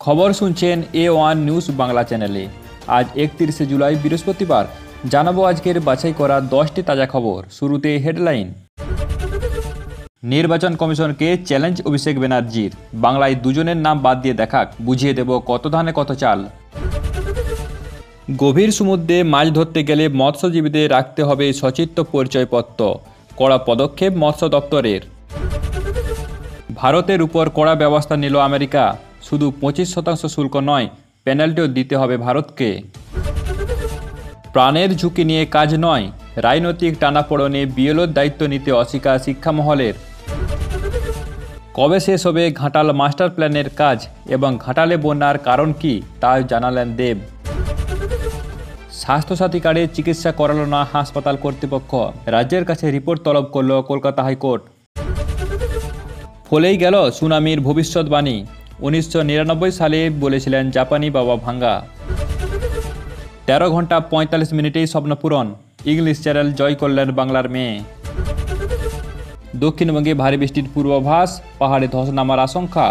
খবর শুনছেন A1 news Bangla চ্যানেলে। আজ 31 জুলাই বৃহস্পতিবার। জানাবো আজকের বাছাই করা 10টি তাজা খবর। শুরুতে হেডলাইন। নির্বাচন কমিশনকে চ্যালেঞ্জ অভিষেক ব্যানার্জির, বাংলায় দুজনের নাম বাদ দিয়ে দেখাক, বুঝিয়ে দেব কত ধানে কত চাল। গভীর সমুদ্রে মাছ ধরতে গেলে মৎস্যজীবীদের রাখতে হবে সচিত্র পরিচয়পত্র, কড়া পদক্ষেপ মৎস্য দপ্তরের। ভারতের উপর কড়া ব্যবস্থা নিল আমেরিকা, শুধু 25% শুল্ক নয়, পেনাল্টিও দিতে হবে ভারতকে। প্রাণের ঝুঁকি নিয়ে কাজ নয়, রাজনৈতিক টানাপোড়েনে বিএলওর দায়িত্ব নিতে অস্বীকার শিক্ষা মহলের। কবে শেষ হবে ঘাটাল মাস্টার প্ল্যানের কাজ এবং ঘাটালে বন্যার কারণ কি তা জানালেন দেব। স্বাস্থ্যসাথী কার্ডে চিকিৎসা করালো না হাসপাতাল কর্তৃপক্ষ, রাজ্যের কাছে রিপোর্ট তলব করল কলকাতা হাইকোর্ট। ফলেই গেল সুনামির ভবিষ্যৎবাণী, 1999 সালে বলেছিলেন জাপানি বাবা ভাঙ্গা। 13 ঘন্টা 45 মিনিটেই স্বপ্নপূরণ, ইংলিশ চ্যানেল জয় করলেন বাংলার মেয়ে। দক্ষিণবঙ্গে ভারী বৃষ্টির পূর্বাভাস, পাহাড়ে ধস নামার আশঙ্কা,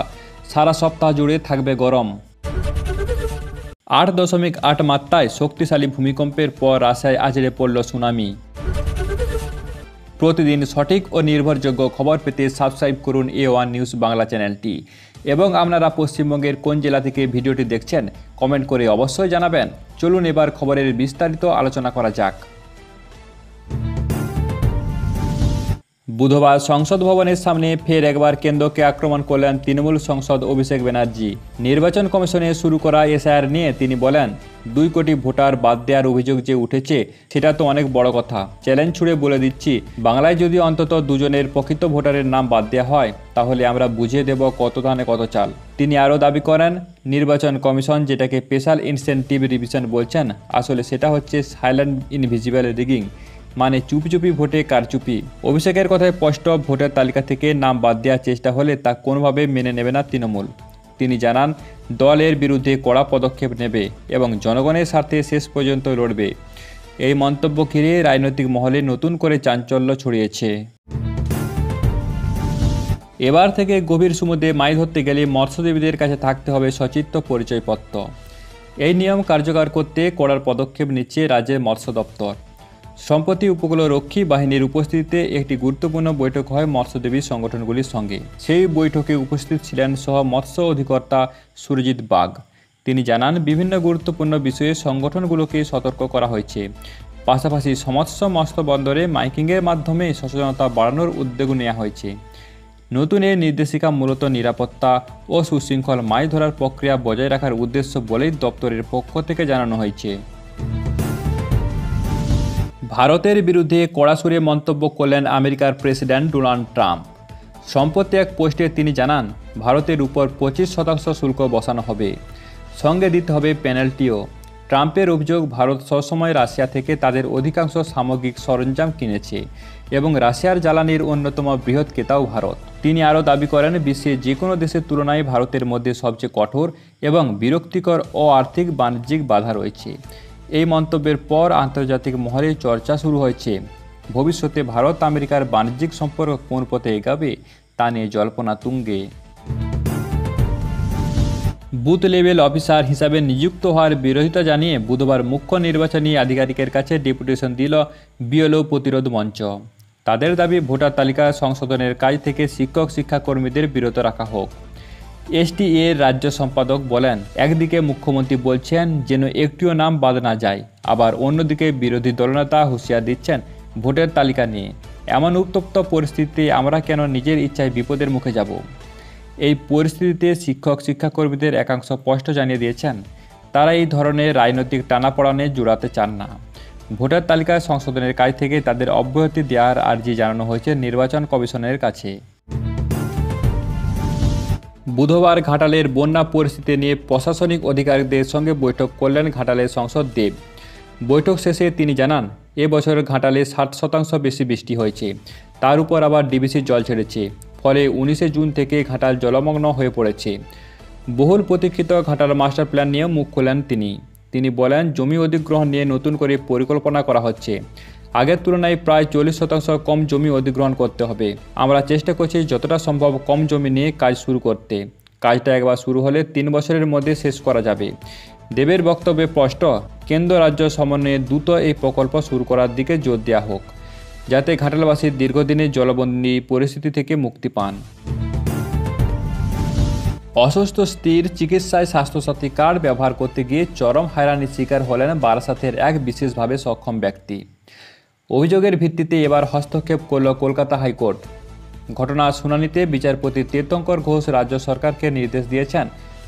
সারা সপ্তাহ জুড়ে থাকবে গরম। 8.8 মাত্রায় শক্তিশালী ভূমিকম্পের পর রাশিয়ায় আছড়ে পড়ল সুনামি। প্রতিদিন সঠিক ও নির্ভরযোগ্য খবর পেতে সাবস্ক্রাইব করুন A1 নিউজ বাংলা চ্যানেলটি। এবং আপনারা পশ্চিমবঙ্গের কোন জেলা থেকে ভিডিওটি দেখছেন কমেন্ট করে অবশ্যই জানাবেন। চলুন এবার খবরের বিস্তারিত আলোচনা করা যাক। বুধবার সংসদ ভবনের সামনে ফের একবার কেন্দ্রকে আক্রমণ করলেন তৃণমূল সাংসদ অভিষেক ব্যানার্জি। নির্বাচন কমিশনে শুরু করা এসআইআর নিয়ে তিনি বলেন, 2 কোটি ভোটার বাদ দেওয়ার অভিযোগ যে উঠেছে সেটা তো অনেক বড় কথা। চ্যালেঞ্জ ছুড়ে বলে দিচ্ছি, বাংলায় যদি অন্তত 2 জনের প্রকৃত ভোটারের নাম বাদ দেওয়া হয় তাহলে আমরা বুঝিয়ে দেব কত ধানে কত চাল। তিনি আরও দাবি করেন, নির্বাচন কমিশন যেটাকে স্পেশাল ইনসেনটিভ রিভিশন বলছেন, আসলে সেটা হচ্ছে সাইলেন্ট ইনভিজিবল রিগিং, মানে চুপি চুপি ভোটে কারচুপি। অভিষেকের কথায় স্পষ্ট, ভোটার তালিকা থেকে নাম বাদ দেওয়ার চেষ্টা হলে তা কোনোভাবে মেনে নেবে না তৃণমূল। তিনি জানান, দলের বিরুদ্ধে কড়া পদক্ষেপ নেবে এবং জনগণের স্বার্থে শেষ পর্যন্ত লড়বে। এই মন্তব্য ঘিরে রাজনৈতিক মহলে নতুন করে চাঞ্চল্য ছড়িয়েছে। এবার থেকে গভীর সমুদ্রে মাছ ধরতে গেলে মৎস্যজীবীদের কাছে থাকতে হবে সচিত্র পরিচয়পত্র। এই নিয়ম কার্যকর করতে কড়া পদক্ষেপ নিচ্ছে রাজ্যের মৎস্য দপ্তর। সম্প্রতি উপকূলরক্ষী বাহিনীর উপস্থিতিতে একটি গুরুত্বপূর্ণ বৈঠক হয় মৎস্যজীবী সংগঠনগুলির সঙ্গে। সেই বৈঠকে উপস্থিত ছিলেন সহ মৎস্য অধিকর্তা সুরজিৎ বাগ। তিনি জানান, বিভিন্ন গুরুত্বপূর্ণ বিষয়ে সংগঠনগুলোকে সতর্ক করা হয়েছে। পাশাপাশি সমস্ত মৎস্য বন্দরে মাইকিংয়ের মাধ্যমে সচেতনতা বাড়ানোর উদ্যোগ নেওয়া হয়েছে। নতুন এই নির্দেশিকা মূলত নিরাপত্তা ও সুশৃঙ্খল মাছ ধরার প্রক্রিয়া বজায় রাখার উদ্দেশ্য বলেই দপ্তরের পক্ষ থেকে জানানো হয়েছে। ভারতের বিরুদ্ধে কড়া সুরে মন্তব্য করলেন আমেরিকার প্রেসিডেন্ট ডোনাল্ড ট্রাম্প। সম্প্রতি এক পোস্টে তিনি জানান, ভারতের উপর 25% শুল্ক বসানো হবে, সঙ্গে দিতে হবে পেনাল্টিও। ট্রাম্পের অভিযোগ, ভারত সবসময় রাশিয়া থেকে তাদের অধিকাংশ সামগ্রিক সরঞ্জাম কিনেছে এবং রাশিয়ার জ্বালানির অন্যতম বৃহৎ ক্রেতাও ভারত। তিনি আরও দাবি করেন, বিশ্বের যে কোনো দেশের তুলনায় ভারতের মধ্যে সবচেয়ে কঠোর এবং বিরক্তিকর ও আর্থিক বাণিজ্যিক বাধা রয়েছে। এই মন্তব্যের পর আন্তর্জাতিক মহলে চর্চা শুরু হয়েছে, ভবিষ্যতে ভারত আমেরিকার বাণিজ্যিক সম্পর্ক কোন পথে এগাবে তা নিয়ে জল্পনা তুঙ্গে। বুথ লেভেল অফিসার হিসাবে নিযুক্ত হওয়ার বিরোধিতা জানিয়ে বুধবার মুখ্য নির্বাচনী আধিকারিকের কাছে ডেপুটেশন দিল বিএলও প্রতিরোধ মঞ্চ। তাদের দাবি, ভোটার তালিকা সংশোধনের কাজ থেকে শিক্ষাকর্মীদের বিরত রাখা হোক। এসটিএ এর রাজ্য সম্পাদক বলেন, একদিকে মুখ্যমন্ত্রী বলছেন যেন একটিও নাম বাদ না যায়, আবার অন্যদিকে বিরোধী দলনেতা হুঁশিয়ার দিচ্ছেন ভোটের তালিকা নিয়ে। এমন উত্তপ্ত পরিস্থিতিতে আমরা কেন নিজের ইচ্ছায় বিপদের মুখে যাব? এই পরিস্থিতিতে শিক্ষাকর্মীদের একাংশ স্পষ্ট জানিয়ে দিয়েছেন, তারা এই ধরনের রাজনৈতিক টানাপোড়েনে জড়াতে চান না। ভোটার তালিকা সংশোধনের কাজ থেকে তাদের অব্যাহতি দেওয়ার আর্জি জানানো হয়েছে নির্বাচন কমিশনের কাছে। বুধবার ঘাটালের বন্যা পরিস্থিতি নিয়ে প্রশাসনিক অধিকারিকদের সঙ্গে বৈঠক করলেন ঘাটালের সাংসদ দেব। বৈঠক শেষে তিনি জানান, এবছর ঘাটালে 60% বেশি বৃষ্টি হয়েছে, তার উপর আবার ডিবিসি জল ছেড়েছে, ফলে 19 জুন থেকে ঘাটাল জলমগ্ন হয়ে পড়েছে। বহুল প্রতীক্ষিত ঘাটাল মাস্টার প্ল্যান নিয়ে মুখ খোলেন তিনি বলেন, জমি অধিগ্রহণ নিয়ে নতুন করে পরিকল্পনা করা হচ্ছে। আগের তুলনায় প্রায় 40% কম জমি অধিগ্রহণ করতে হবে। আমরা চেষ্টা করছি যতটা সম্ভব কম জমি নিয়ে কাজ শুরু করতে। কাজটা একবার শুরু হলে 3 বছরের মধ্যে শেষ করা যাবে। দেবের বক্তব্যে স্পষ্ট, কেন্দ্র রাজ্য সমন্বয়ে দ্রুত এই প্রকল্প শুরু করার দিকে জোর দেওয়া হোক, যাতে ঘাটালবাসীর দীর্ঘদিনের জলবন্দী পরিস্থিতি থেকে মুক্তি পান। অসুস্থ স্ত্রীর চিকিৎসায় স্বাস্থ্যসাথী কার্ড ব্যবহার করতে গিয়ে চরম হয়রানির শিকার হলেন বারাসাতের এক বিশেষভাবে সক্ষম ব্যক্তি। অভিযোগের ভিত্তিতে এবার হস্তক্ষেপ করল কলকাতা হাইকোর্ট। ঘটনার শুনানিতে বিচারপতি তীর্থঙ্কর ঘোষ রাজ্য সরকারকে নির্দেশ দিয়েছেন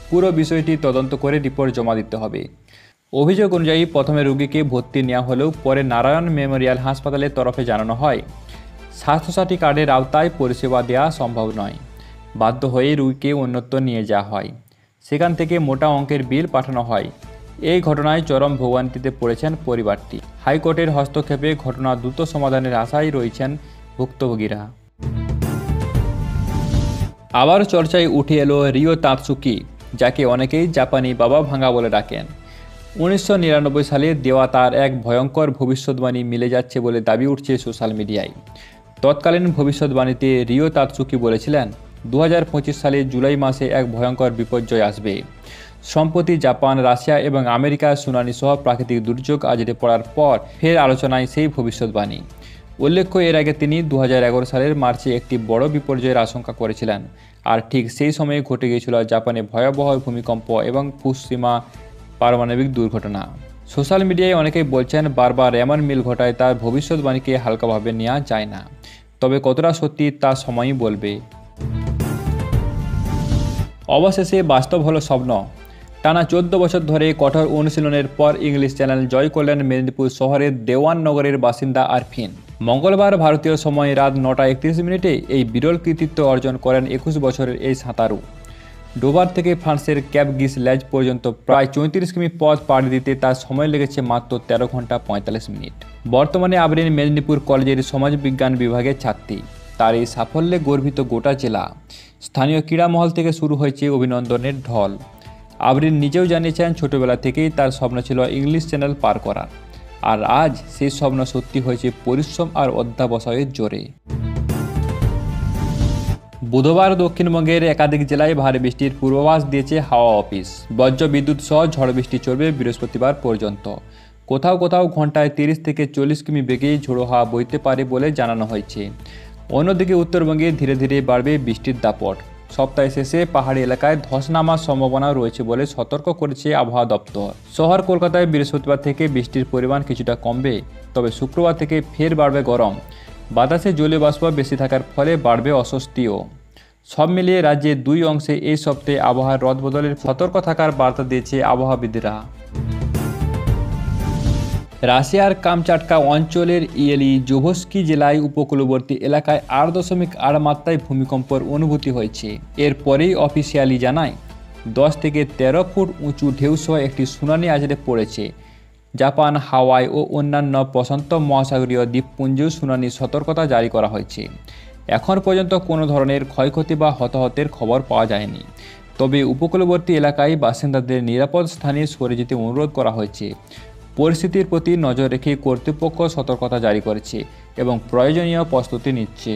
পুরো বিষয়টি তদন্ত করে রিপোর্ট জমা দিতে হবে। অভিযোগ অনুযায়ী প্রথমে রোগীকে ভর্তি নেওয়া হলেও পরে নারায়ণ মেমোরিয়াল হাসপাতালের তরফে জানানো হয় স্বাস্থ্যসাথী কার্ডের আওতায় পরিষেবা দেওয়া সম্ভব নয়। বাধ্য হয়ে রোগীকে অন্যত্র নিয়ে যাওয়া হয়, সেখান থেকে মোটা অঙ্কের বিল পাঠানো হয়। এই ঘটনায় চরম ভোগান্তিতে পড়েছেন পরিবারটি। হাইকোর্টের হস্তক্ষেপে ঘটনা দ্রুত সমাধানের আশায় রয়েছেন ভুক্তভোগীরা। আবার চর্চায় উঠে এলো রিও তাতসুকি, যাকে অনেকেই জাপানি বাবা ভাঙা বলে ডাকেন। 1999 সালে দেওয়া তার এক ভয়ঙ্কর ভবিষ্যৎবাণী মিলে যাচ্ছে বলে দাবি উঠছে সোশ্যাল মিডিয়ায়। তৎকালীন ভবিষ্যৎবাণীতে রিও তাতসুকি বলেছিলেন 2025 সালে জুলাই মাসে এক ভয়ঙ্কর বিপর্যয় আসবে। সম্প্রতি জাপান, রাশিয়া এবং আমেরিকার সুনামি সহ প্রাকৃতিক দুর্যোগ আছড়ে পড়ার পর ফের আলোচনায় সেই ভবিষ্যৎবাণী। উল্লেখ্য, এর আগে তিনি 2011 সালের মার্চে একটি বড় বিপর্যয়ের আশঙ্কা করেছিলেন, আর ঠিক সেই সময়ে ঘটে গিয়েছিল জাপানে ভয়াবহ ভূমিকম্প এবং ফুকুশিমা পারমাণবিক দুর্ঘটনা। সোশ্যাল মিডিয়ায় অনেকেই বলছেন বারবার এমন মিল ঘটায় তার ভবিষ্যৎবাণীকে হালকাভাবে নেওয়া যায় না। তবে কতটা সত্যি তা সময়ই বলবে। অবশেষে বাস্তব হলো স্বপ্ন। টানা 14 বছর ধরে কঠোর অনুশীলনের পর ইংলিশ চ্যানেল জয় করলেন মেদিনীপুর শহরের দেওয়াননগরের বাসিন্দা আরফিন। মঙ্গলবার ভারতীয় সময় রাত 9:31 এই বিরল কৃতিত্ব অর্জন করেন 21 বছরের এই সাঁতারু। ডোবার থেকে ফ্রান্সের ক্যাপ গিস ল্যাজ পর্যন্ত প্রায় 34 কিমি পথ পাড়ি দিতে তার সময় লেগেছে মাত্র 13 ঘন্টা 45 মিনিট। বর্তমানে আবরিন মেদিনীপুর কলেজের সমাজবিজ্ঞান বিভাগের ছাত্রী। তার এই সাফল্যে গর্বিত গোটা জেলা। স্থানীয় ক্রীড়া মহল থেকে শুরু হয়েছে অভিনন্দনের ঢল। আবরিন নিজেও জানিয়েছেন ছোটবেলা থেকেই তার স্বপ্ন ছিল ইংলিশ চ্যানেল পার করার, আর আজ সেই স্বপ্ন সত্যি হয়েছে পরিশ্রম আর অধ্যাবসায়ের জোরে। বুধবার দক্ষিণবঙ্গের একাধিক জেলায় ভারী বৃষ্টির পূর্বাভাস দিয়েছে হাওয়া অফিস। বজ্র বিদ্যুৎ সহ ঝড় বৃষ্টি চলবে বৃহস্পতিবার পর্যন্ত। কোথাও কোথাও ঘন্টায় 30 থেকে 40 কিমি বেগে ঝোড়ো হাওয়া বইতে পারে বলে জানানো হয়েছে। অন্যদিকে উত্তরবঙ্গে ধীরে ধীরে বাড়বে বৃষ্টির দাপট। সপ্তাহের শেষে পাহাড়ি এলাকায় ধস নামার সম্ভাবনা রয়েছে বলে সতর্ক করেছে আবহাওয়া দপ্তর। শহর কলকাতায় বৃহস্পতিবার থেকে বৃষ্টির পরিমাণ কিছুটা কমবে, তবে শুক্রবার থেকে ফের বাড়বে গরম। বাতাসে জলীয় বাষ্প বেশি থাকার ফলে বাড়বে অস্বস্তিও। সব মিলিয়ে রাজ্যের 2 অংশে এই সপ্তাহে আবহাওয়ার রদবদলের সতর্ক থাকার বার্তা দিয়েছে আবহাওয়াবিদরা। রাশিয়ার কামচাটকা অঞ্চলের ইয়েলিজোভস্কি জেলায় উপকূলবর্তী এলাকায় 8.8 মাত্রায় ভূমিকম্পের অনুভূতি হয়েছে। এরপরেই অফিসিয়ালি জানায় 10 থেকে 13 ফুট উঁচু ঢেউসহ একটি সুনামি আছড়ে পড়েছে। জাপান, হাওয়াই ও অন্যান্য প্রশান্ত মহাসাগরীয় দ্বীপপুঞ্জেও সুনামির সতর্কতা জারি করা হয়েছে। এখন পর্যন্ত কোনো ধরনের ক্ষয়ক্ষতি বা হতাহতের খবর পাওয়া যায়নি, তবে উপকূলবর্তী এলাকায় বাসিন্দাদের নিরাপদ স্থানে সরে যেতে অনুরোধ করা হয়েছে। পরিস্থিতির প্রতি নজর রেখে কর্তৃপক্ষ সতর্কতা জারি করেছে এবং প্রয়োজনীয় প্রস্তুতি নিচ্ছে।